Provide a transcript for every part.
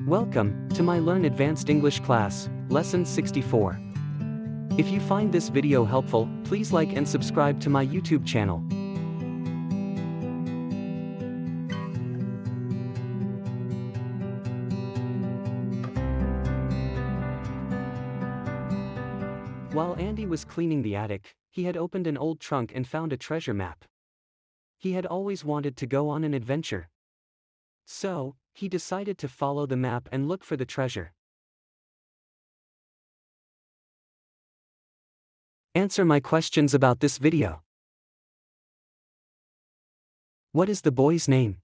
Welcome to my Learn Advanced English class, Lesson 64. If you find this video helpful, please like and subscribe to my YouTube channel. While Andy was cleaning the attic, he had opened an old trunk and found a treasure map. He had always wanted to go on an adventure. So, he decided to follow the map and look for the treasure. Answer my questions about this video. What is the boy's name?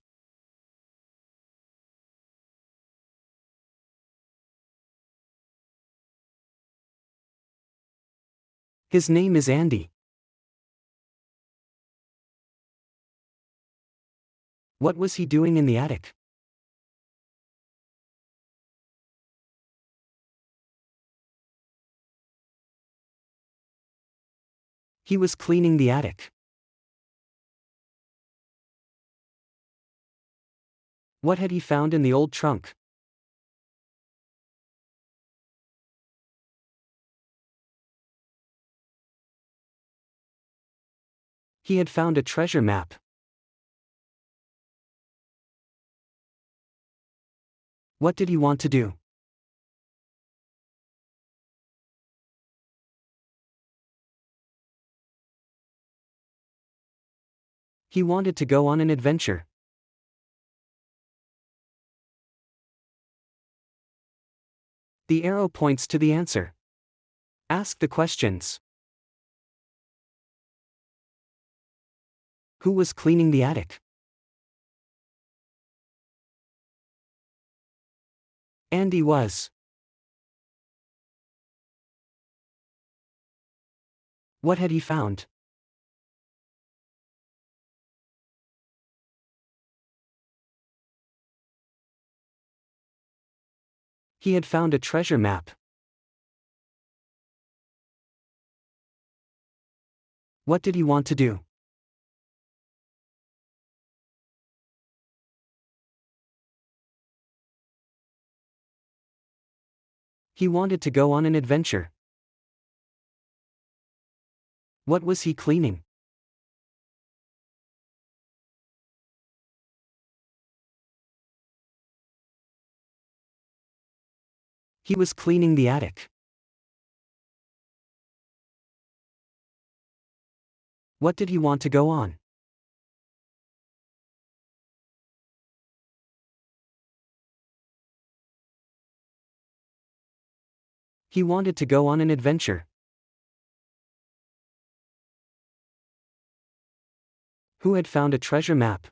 His name is Andy. What was he doing in the attic? He was cleaning the attic. What had he found in the old trunk? He had found a treasure map. What did he want to do? He wanted to go on an adventure. The arrow points to the answer. Ask the questions. Who was cleaning the attic? Andy was. What had he found? He had found a treasure map. What did he want to do? He wanted to go on an adventure. What was he cleaning? He was cleaning the attic. What did he want to go on? He wanted to go on an adventure. Who had found a treasure map?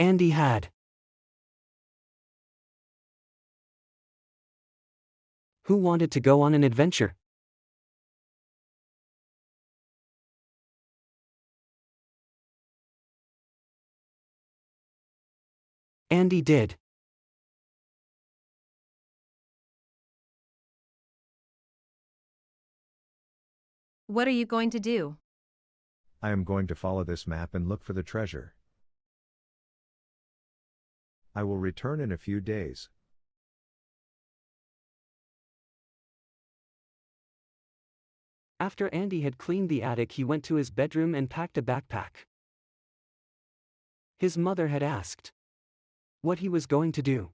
Andy had. Who wanted to go on an adventure? Andy did. What are you going to do? I am going to follow this map and look for the treasure. I will return in a few days. After Andy had cleaned the attic, he went to his bedroom and packed a backpack. His mother had asked what he was going to do.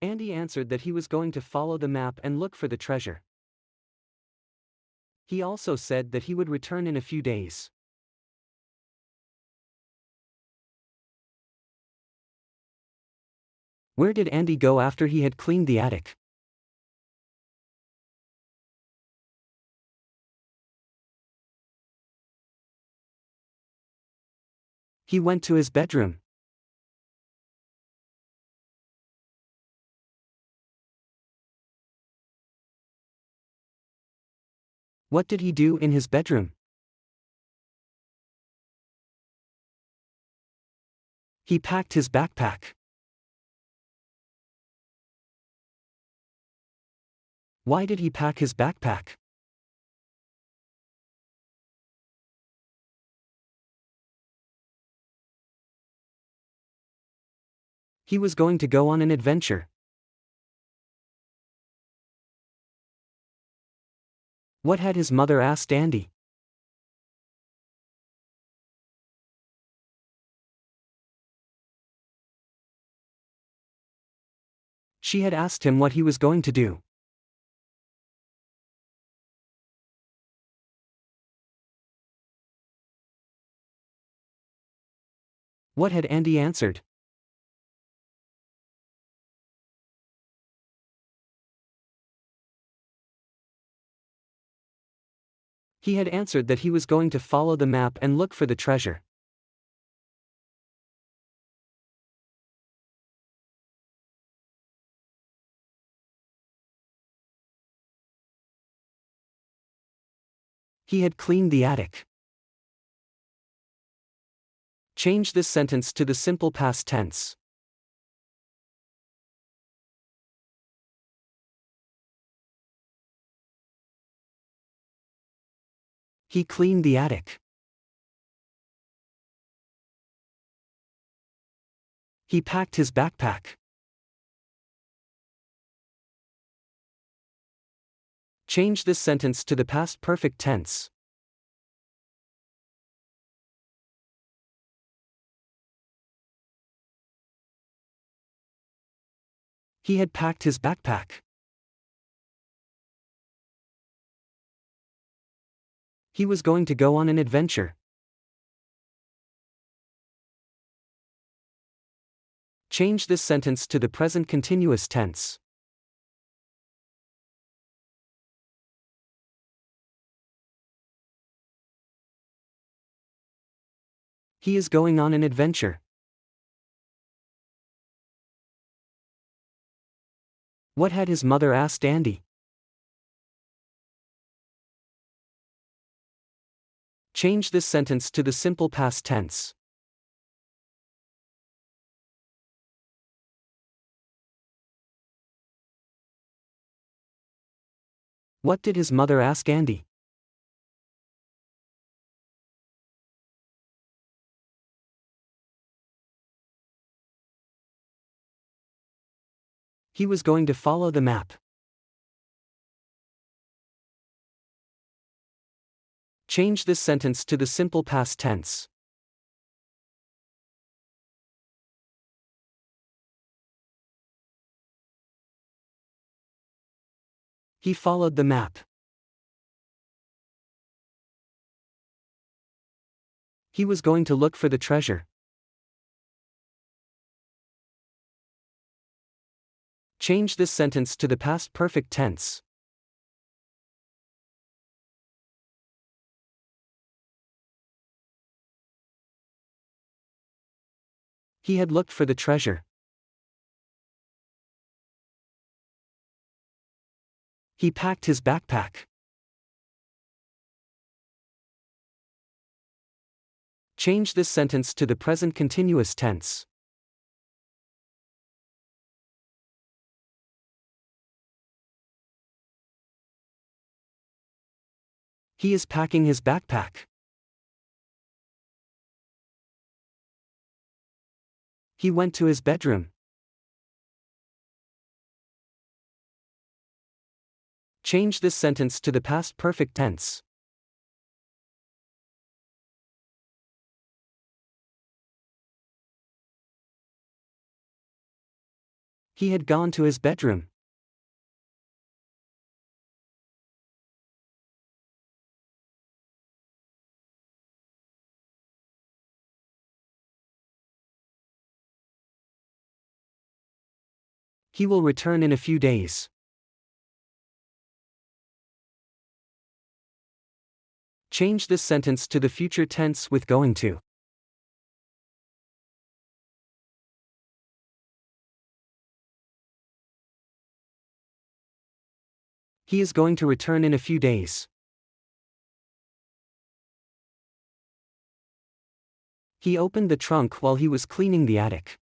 Andy answered that he was going to follow the map and look for the treasure. He also said that he would return in a few days. Where did Andy go after he had cleaned the attic? He went to his bedroom. What did he do in his bedroom? He packed his backpack. Why did he pack his backpack? He was going to go on an adventure. What had his mother asked Andy? She had asked him what he was going to do. What had Andy answered? He had answered that he was going to follow the map and look for the treasure. He had cleaned the attic. Change this sentence to the simple past tense. He cleaned the attic. He packed his backpack. Change this sentence to the past perfect tense. He had packed his backpack. He was going to go on an adventure. Change this sentence to the present continuous tense. He is going on an adventure. What had his mother asked Andy? Change this sentence to the simple past tense. What did his mother ask Andy? He was going to follow the map. Change this sentence to the simple past tense. He followed the map. He was going to look for the treasure. Change this sentence to the past perfect tense. He had looked for the treasure. He packed his backpack. Change this sentence to the present continuous tense. He is packing his backpack. He went to his bedroom. Change this sentence to the past perfect tense. He had gone to his bedroom. He will return in a few days. Change this sentence to the future tense with going to. He is going to return in a few days. He opened the trunk while he was cleaning the attic.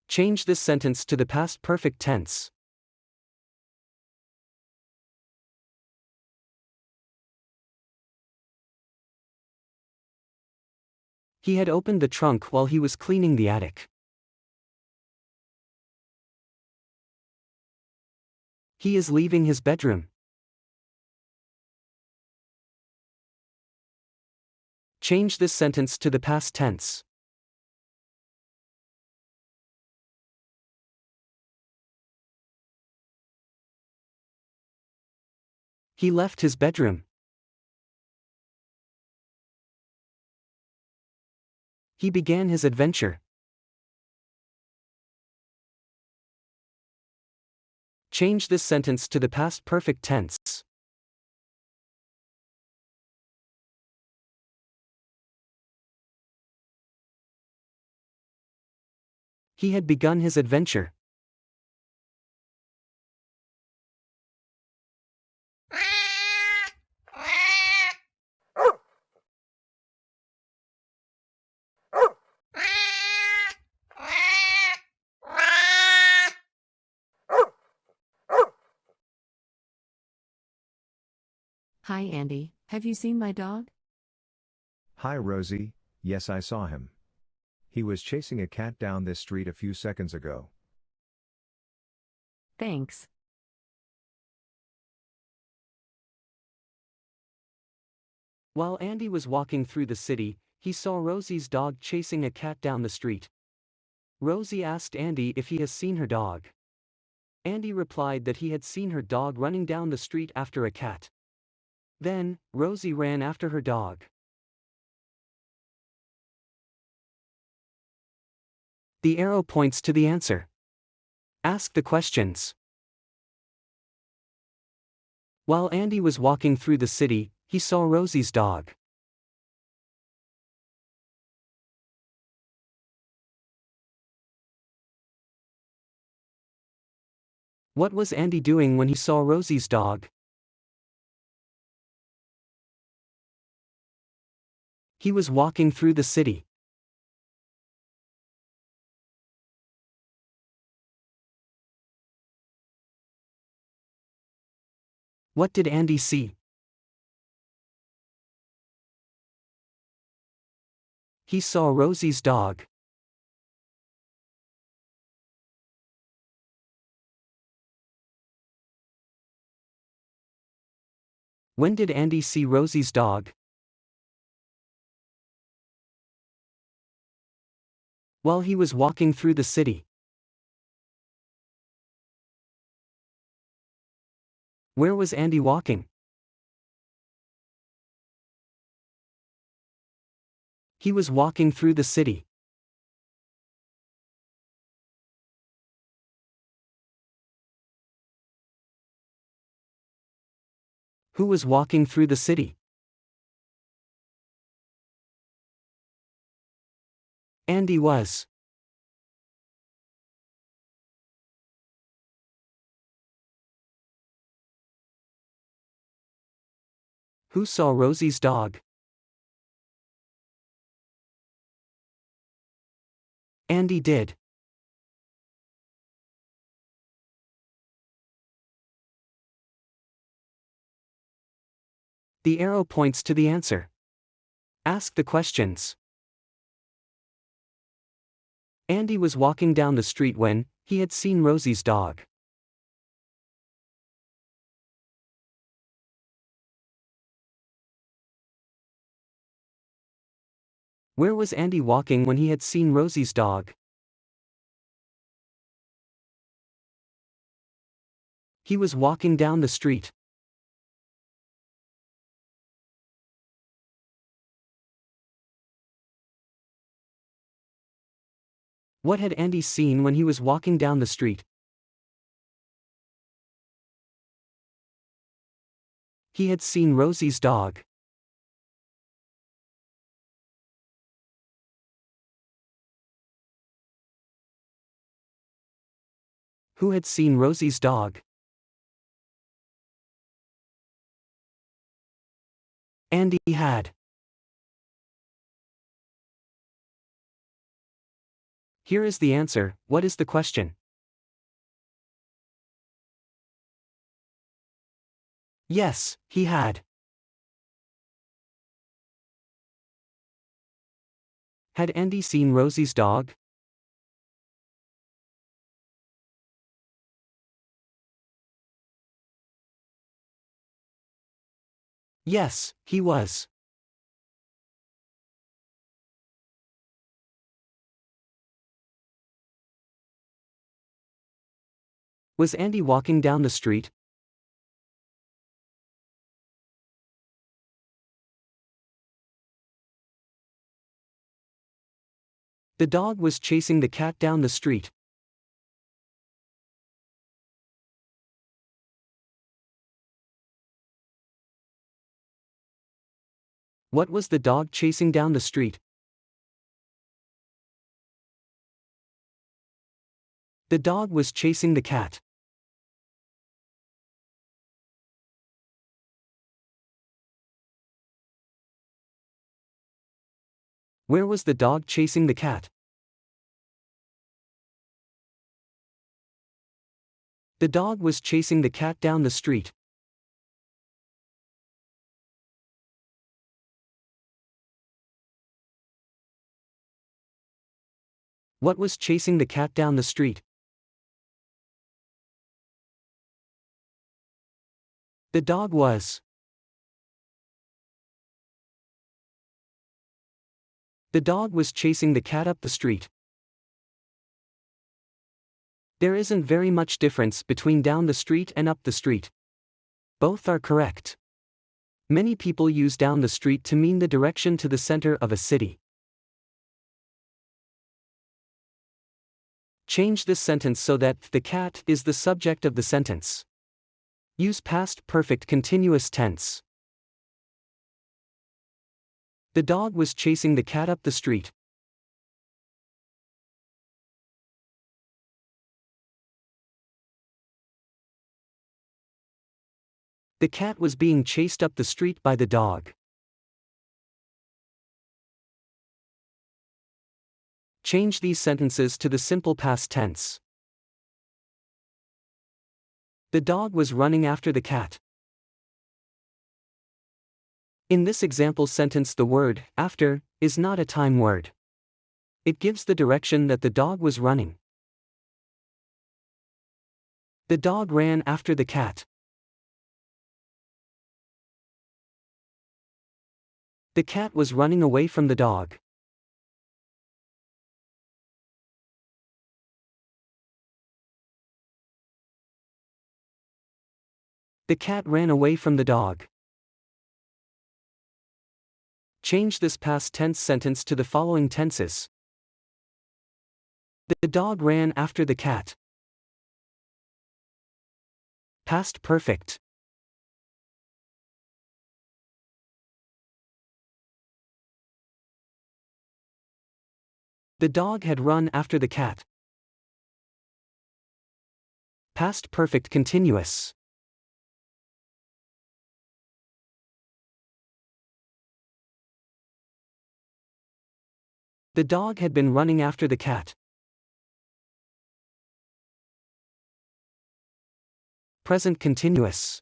Change this sentence to the past perfect tense. He had opened the trunk while he was cleaning the attic. He is leaving his bedroom. Change this sentence to the past tense. He left his bedroom. He began his adventure. Change this sentence to the past perfect tense. He had begun his adventure. Hi Andy, have you seen my dog? Hi Rosie, yes I saw him. He was chasing a cat down this street a few seconds ago. Thanks. While Andy was walking through the city, he saw Rosie's dog chasing a cat down the street. Rosie asked Andy if he has seen her dog. Andy replied that he had seen her dog running down the street after a cat. Then, Rosie ran after her dog. The arrow points to the answer. Ask the questions. While Andy was walking through the city, he saw Rosie's dog. What was Andy doing when he saw Rosie's dog? He was walking through the city. What did Andy see? He saw Rosie's dog. When did Andy see Rosie's dog? While he was walking through the city. Where was Andy walking? He was walking through the city. Who was walking through the city? Andy was. Who saw Rosie's dog? Andy did. The arrow points to the answer. Ask the questions. Andy was walking down the street when he had seen Rosie's dog. Where was Andy walking when he had seen Rosie's dog? He was walking down the street. What had Andy seen when he was walking down the street? He had seen Rosie's dog. Who had seen Rosie's dog? Andy had. Here is the answer. What is the question? Yes, he had. Had Andy seen Rosie's dog? Yes, he was. Was Andy walking down the street? The dog was chasing the cat down the street. What was the dog chasing down the street? The dog was chasing the cat. Where was the dog chasing the cat? The dog was chasing the cat down the street. What was chasing the cat down the street? The dog was. The dog was chasing the cat up the street. There isn't very much difference between down the street and up the street. Both are correct. Many people use down the street to mean the direction to the center of a city. Change this sentence so that the cat is the subject of the sentence. Use past perfect continuous tense. The dog was chasing the cat up the street. The cat was being chased up the street by the dog. Change these sentences to the simple past tense. The dog was running after the cat. In this example sentence, the word after is not a time word. It gives the direction that the dog was running. The dog ran after the cat. The cat was running away from the dog. The cat ran away from the dog. Change this past tense sentence to the following tenses. The dog ran after the cat. Past perfect. The dog had run after the cat. Past perfect continuous. The dog had been running after the cat. Present continuous.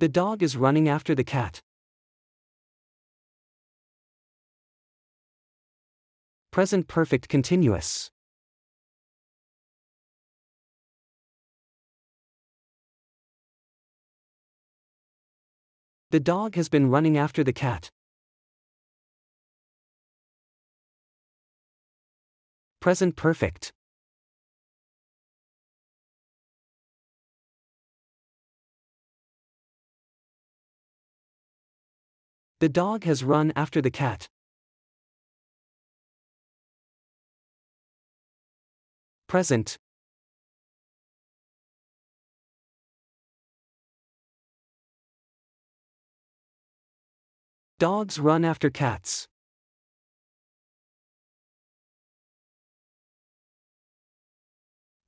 The dog is running after the cat. Present perfect continuous. The dog has been running after the cat. Present perfect. The dog has run after the cat. Present. Dogs run after cats.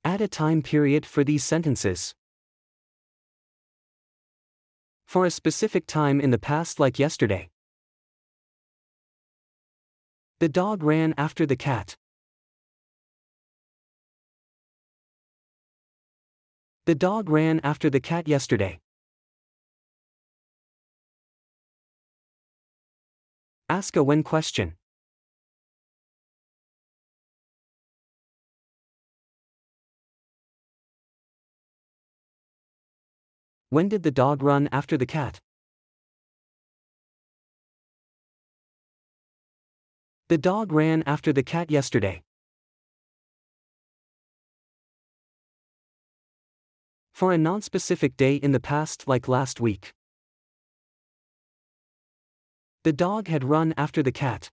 Add a time period for these sentences. For a specific time in the past, like yesterday. The dog ran after the cat. The dog ran after the cat yesterday. Ask a when question. When did the dog run after the cat? The dog ran after the cat yesterday. For a nonspecific day in the past, like last week. The dog had run after the cat.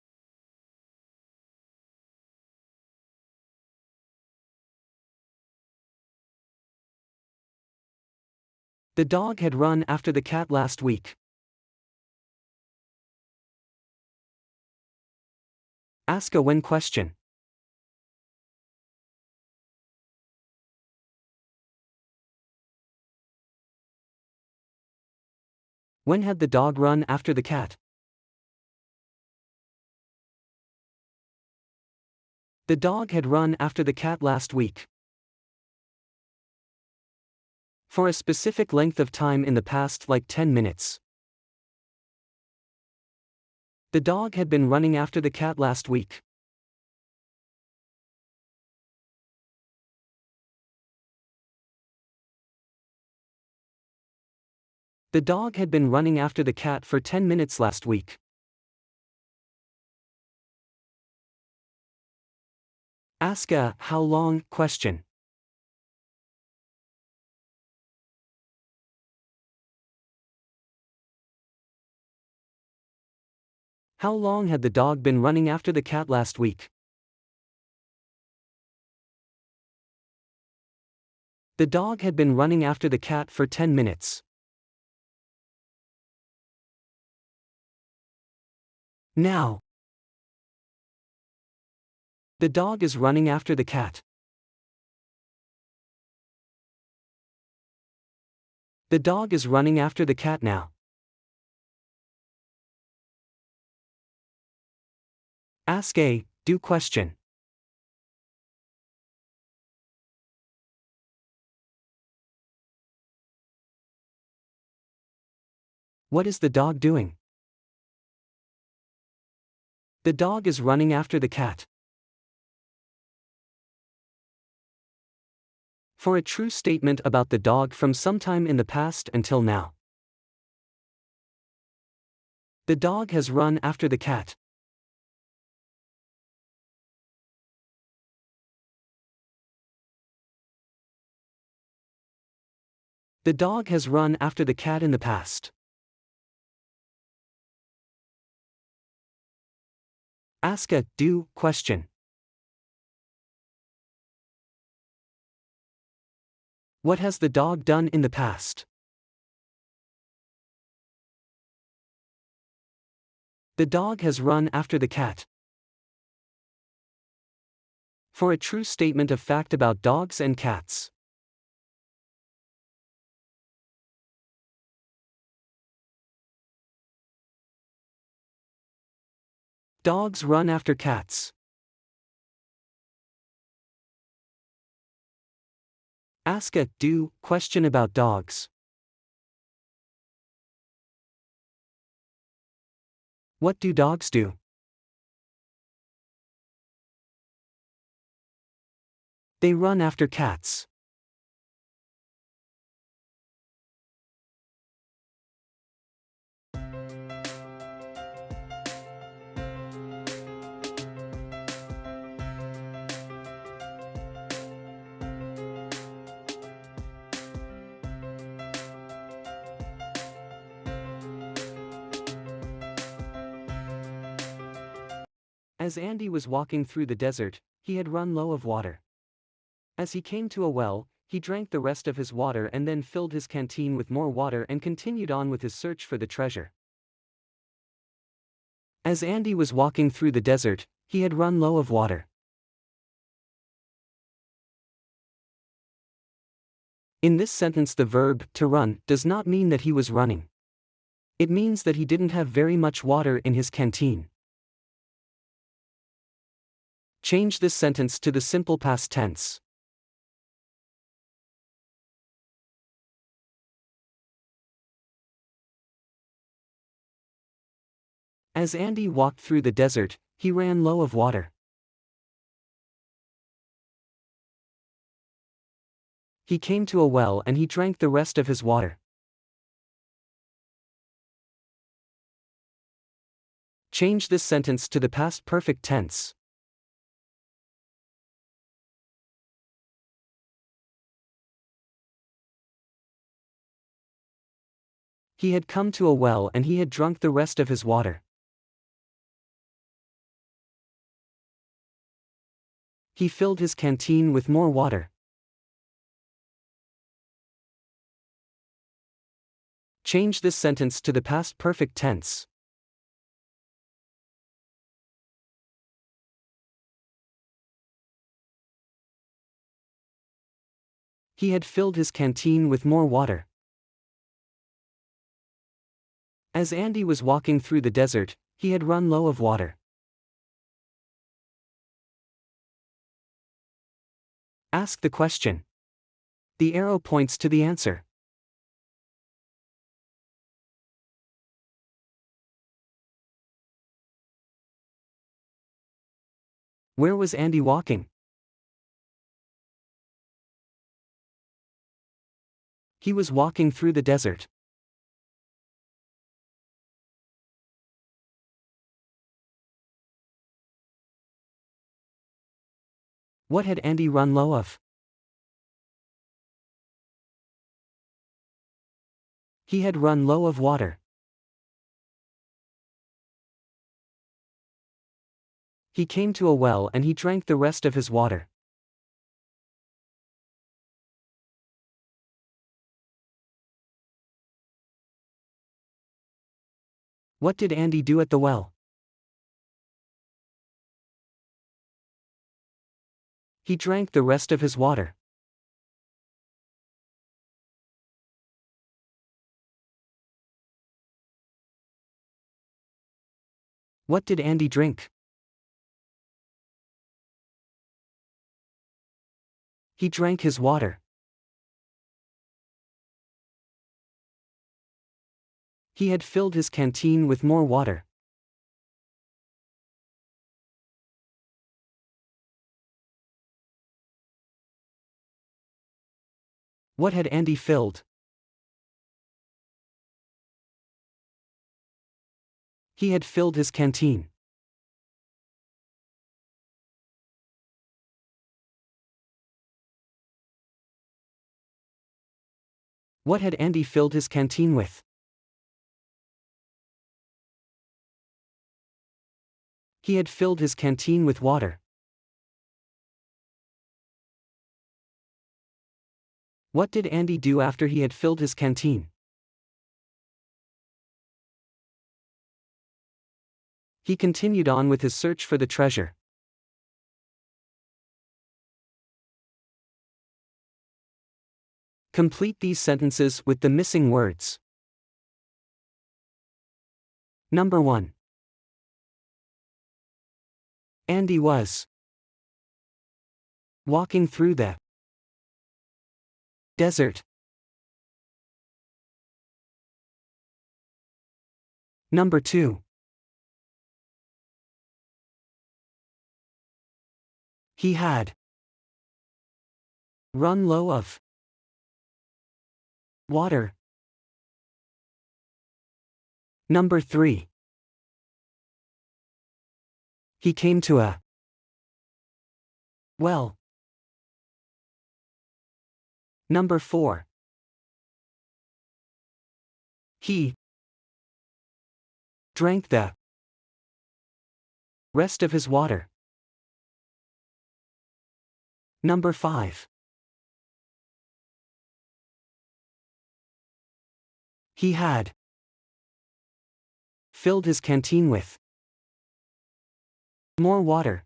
The dog had run after the cat last week. Ask a when question. When had the dog run after the cat? The dog had run after the cat last week. For a specific length of time in the past, like 10 minutes. The dog had been running after the cat last week. The dog had been running after the cat for 10 minutes last week. Ask a how long question. How long had the dog been running after the cat last week? The dog had been running after the cat for 10 minutes. Now. The dog is running after the cat. The dog is running after the cat now. Ask a do question. What is the dog doing? The dog is running after the cat. For a true statement about the dog from sometime in the past until now. The dog has run after the cat. The dog has run after the cat in the past. Ask a do question. What has the dog done in the past? The dog has run after the cat. For a true statement of fact about dogs and cats. Dogs run after cats. Ask a do question about dogs. What do dogs do? They run after cats. As Andy was walking through the desert, he had run low of water. As he came to a well, he drank the rest of his water and then filled his canteen with more water and continued on with his search for the treasure. As Andy was walking through the desert, he had run low of water. In this sentence, the verb to run does not mean that he was running. It means that he didn't have very much water in his canteen. Change this sentence to the simple past tense. As Andy walked through the desert, he ran low of water. He came to a well and he drank the rest of his water. Change this sentence to the past perfect tense. He had come to a well and he had drunk the rest of his water. He filled his canteen with more water. Change this sentence to the past perfect tense. He had filled his canteen with more water. As Andy was walking through the desert, he had run low of water. Ask the question. The arrow points to the answer. Where was Andy walking? He was walking through the desert. What had Andy run low of? He had run low of water. He came to a well and he drank the rest of his water. What did Andy do at the well? He drank the rest of his water. What did Andy drink? He drank his water. He had filled his canteen with more water. What had Andy filled? He had filled his canteen. What had Andy filled his canteen with? He had filled his canteen with water. What did Andy do after he had filled his canteen? He continued on with his search for the treasure. Complete these sentences with the missing words. Number 1. Andy was walking through the desert. Number 2. He had run low of water. Number 3. He came to a well. Number 4. He drank the rest of his water. Number 5. He had filled his canteen with more water.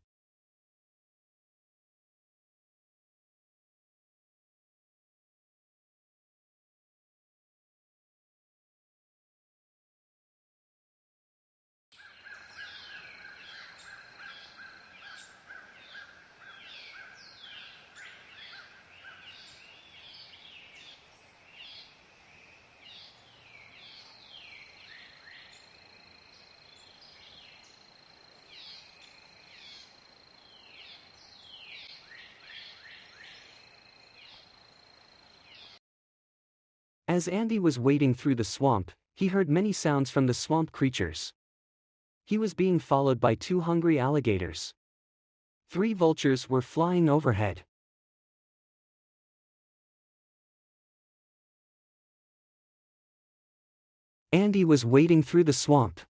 As Andy was wading through the swamp, he heard many sounds from the swamp creatures. He was being followed by 2 hungry alligators. 3 vultures were flying overhead. Andy was wading through the swamp.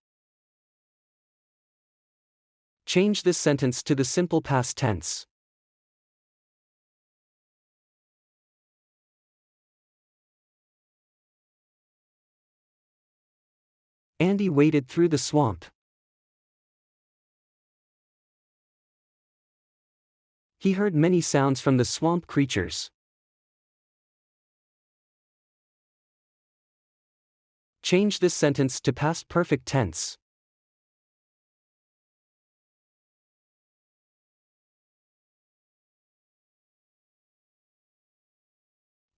Change this sentence to the simple past tense. Andy waded through the swamp. He heard many sounds from the swamp creatures. Change this sentence to past perfect tense.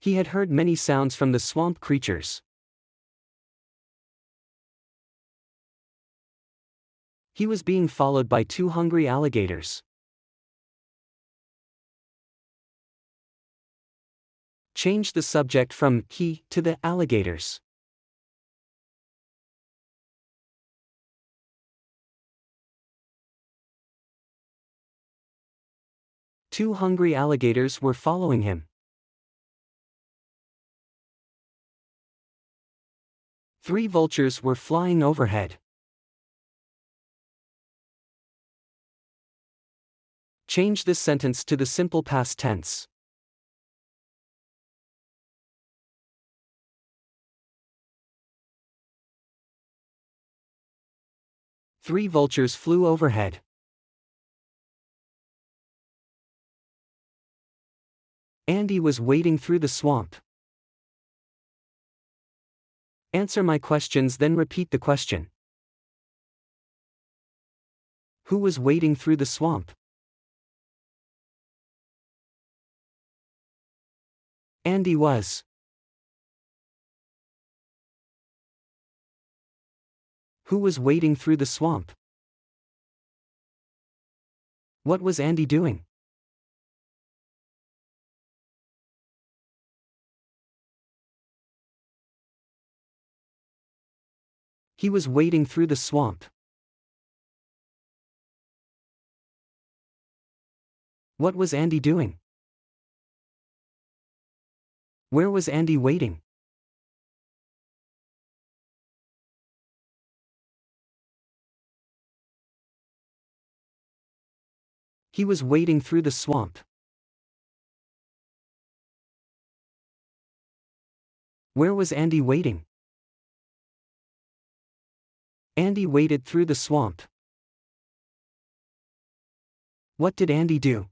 He had heard many sounds from the swamp creatures. He was being followed by 2 hungry alligators. Change the subject from he to the alligators. Two hungry alligators were following him. 3 vultures were flying overhead. Change this sentence to the simple past tense. Three vultures flew overhead. Andy was wading through the swamp. Answer my questions, then repeat the question. Who was wading through the swamp? Andy was. Who was wading through the swamp? What was Andy doing? He was wading through the swamp. What was Andy doing? Where was Andy wading? He was wading through the swamp. Where was Andy wading? Andy waded through the swamp. What did Andy do?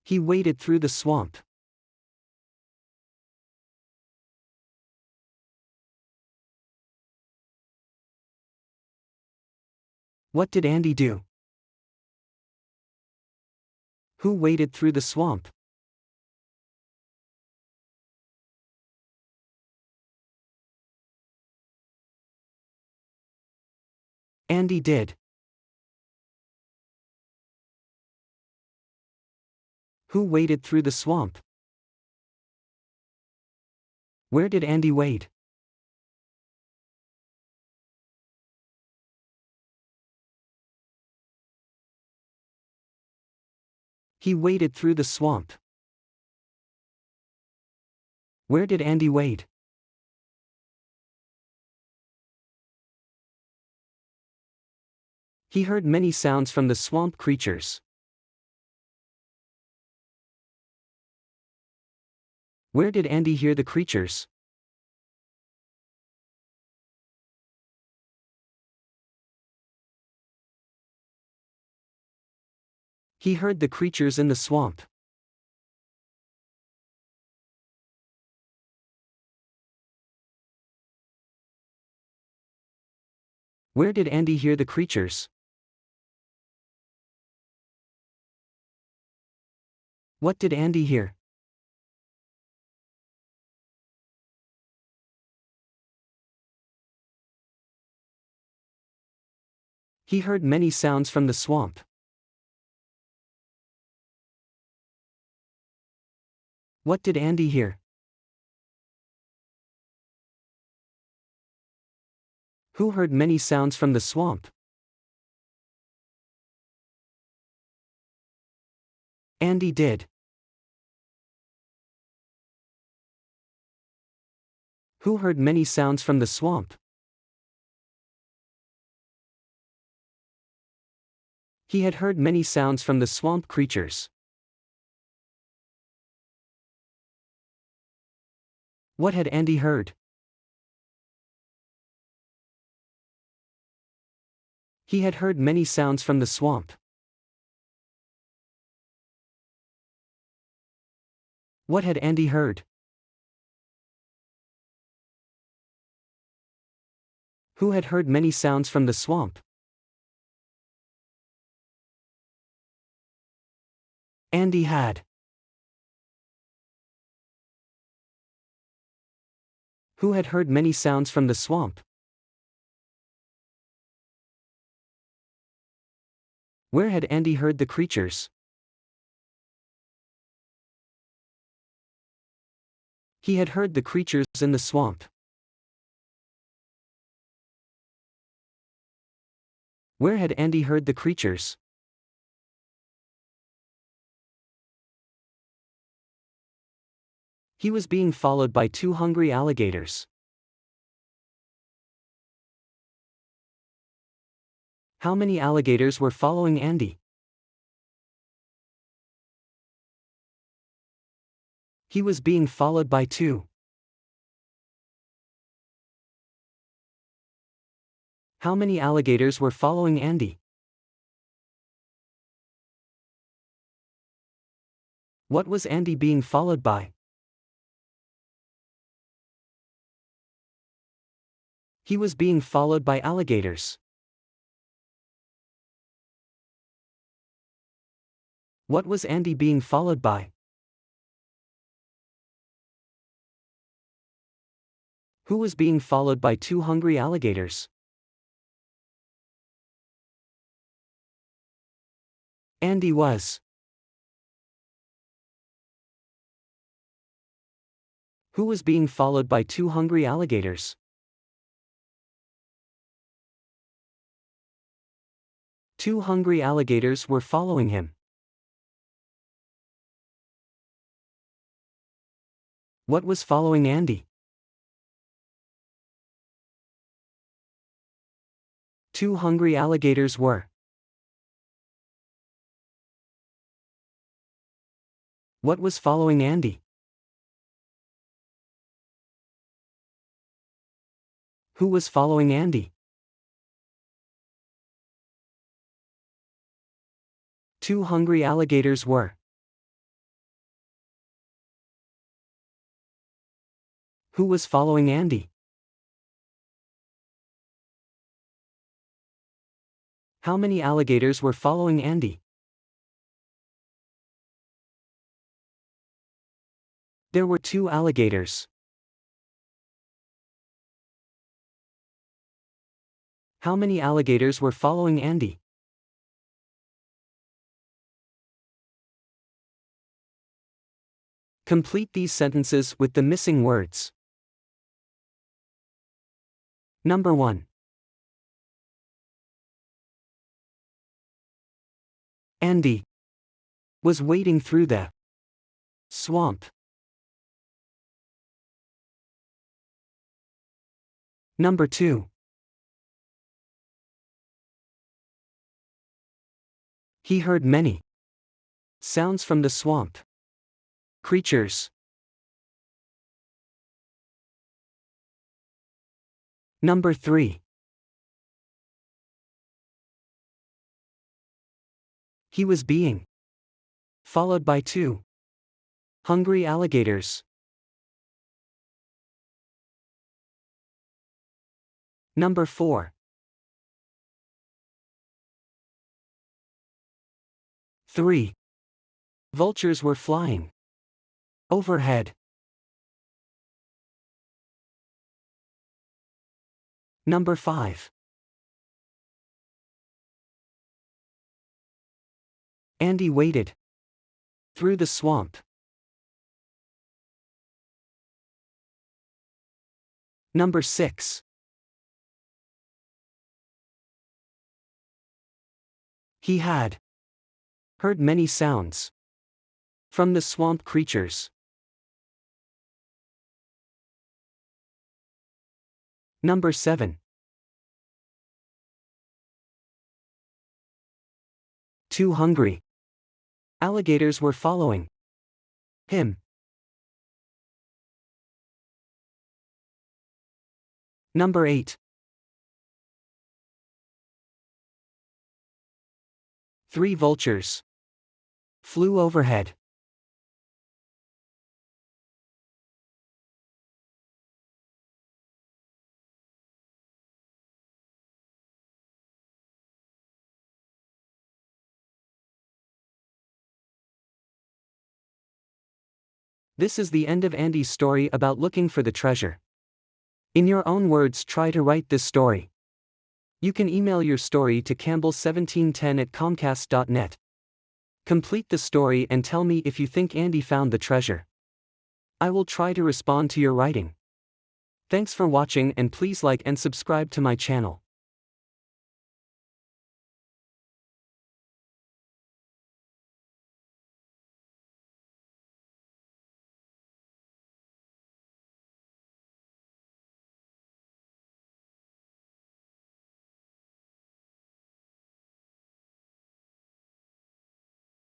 He waded through the swamp. What did Andy do? Who waded through the swamp? Andy did. Who waded through the swamp? Where did Andy wade? He waded through the swamp. Where did Andy wade? He heard many sounds from the swamp creatures. Where did Andy hear the creatures? He heard the creatures in the swamp. Where did Andy hear the creatures? What did Andy hear? He heard many sounds from the swamp. What did Andy hear? Who heard many sounds from the swamp? Andy did. Who heard many sounds from the swamp? He had heard many sounds from the swamp creatures. What had Andy heard? He had heard many sounds from the swamp. What had Andy heard? Who had heard many sounds from the swamp? Andy had. Who had heard many sounds from the swamp? Where had Andy heard the creatures? He had heard the creatures in the swamp. Where had Andy heard the creatures? He was being followed by 2 hungry alligators. How many alligators were following Andy? He was being followed by 2. How many alligators were following Andy? What was Andy being followed by? He was being followed by alligators. What was Andy being followed by? Who was being followed by 2 hungry alligators? Andy was. Who was being followed by 2 hungry alligators? 2 hungry alligators were following him. What was following Andy? 2 hungry alligators were. What was following Andy? Who was following Andy? 2 hungry alligators were. Who was following Andy? How many alligators were following Andy? There were 2 alligators. How many alligators were following Andy? Complete these sentences with the missing words. Number 1. Andy was wading through the swamp. Number 2. He heard many sounds from the swamp creatures. Number 3. He was being followed by 2 hungry alligators. Number 4. 3 vultures were flying overhead. Number 5. Andy waded through the swamp. Number 6. He had heard many sounds from the swamp creatures. Number 7. Too hungry. Alligators were following him. Number 8. 3 vultures flew overhead. This is the end of Andy's story about looking for the treasure. In your own words, try to write this story. You can email your story to campbell1710@comcast.net. Complete the story and tell me if you think Andy found the treasure. I will try to respond to your writing. Thanks for watching and please like and subscribe to my channel.